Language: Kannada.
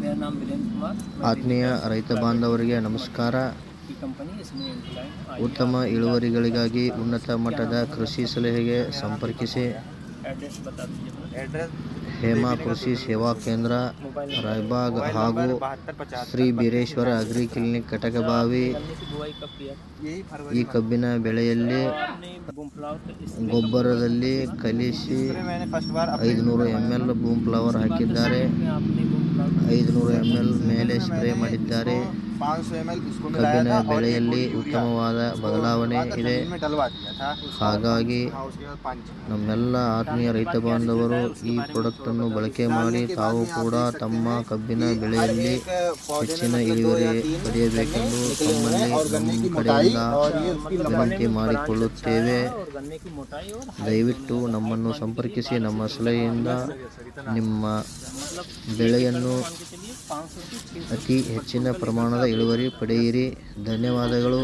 मेरा नाम वीरेंद्र कुमार। ಆತ್ಮೀಯ ರೈತ ಬಾಂಧವರಿಗೆ ನಮಸ್ಕಾರ. की कंपनी इसमें एम्प्लॉय ಉತ್ತಮ ಇಳುವರಿಗಳಿಗಾಗಿ ಉನ್ನತ ಮಟ್ಟದ ಕೃಷಿ ಸಲಹೆಗೆ ಸಂಪರ್ಕಿಸಿ. एड्रेस बता दीजिए। एड्रेस ಹೇಮಾ ಕೃಷಿ ಸೇವಾ ಕೇಂದ್ರ, ರಾಯಬಾಗ್ ಹಾಗೂ ಶ್ರೀ ಬೀರೇಶ್ವರ ಅಗ್ರಿ ಕ್ಲಿನಿಕ್ ಕಟಕಬಾವಿ. ಈ ಕಬ್ಬಿನ ಬೆಳೆಯಲ್ಲಿ ಗೊಬ್ಬರದಲ್ಲಿ ಕಲಿಸಿ 500 ml ಬೂಮ್ ಫ್ಲವರ್ ಹಾಕಿದ್ದಾರೆ. 500 ml ಮೇಲೆ ಸ್ಪ್ರೇ ಮಾಡಿದ್ದಾರೆ. ಕಬ್ಬಿನ ಬೆಳೆಯಲ್ಲಿ ಉತ್ತಮವಾದ ಬದಲಾವಣೆ ಇದೆ. ಹಾಗಾಗಿ ನಮ್ಮೆಲ್ಲ ಆತ್ಮೀಯ ರೈತ ಬಾಂಧವರು ಈ ಪ್ರಾಡಕ್ಟ್ ಅನ್ನು ಬಳಕೆ ಮಾಡಿ ತಾವು ಕೂಡ ತಮ್ಮ ಕಬ್ಬಿನ ಬೆಳೆಯಲ್ಲಿ ಹೆಚ್ಚಿನ ಇಳುವರಿ ಪಡೆಯಬೇಕೆಂದು ತಮ್ಮಲ್ಲಿ ನಮ್ಮ ಕಡೆಯಿಂದ ವಿನಂತಿ ಮಾಡಿಕೊಳ್ಳುತ್ತೇವೆ. ದಯವಿಟ್ಟು ನಮ್ಮನ್ನು ಸಂಪರ್ಕಿಸಿ. ನಮ್ಮ ಸಲಹೆಯಿಂದ ನಿಮ್ಮ ಬೆಳೆಯನ್ನು ಅತಿ ಹೆಚ್ಚಿನ ಪ್ರಮಾಣದ ಇಳುವರಿ ಪಡೆಯಿರಿ. ಧನ್ಯವಾದಗಳು.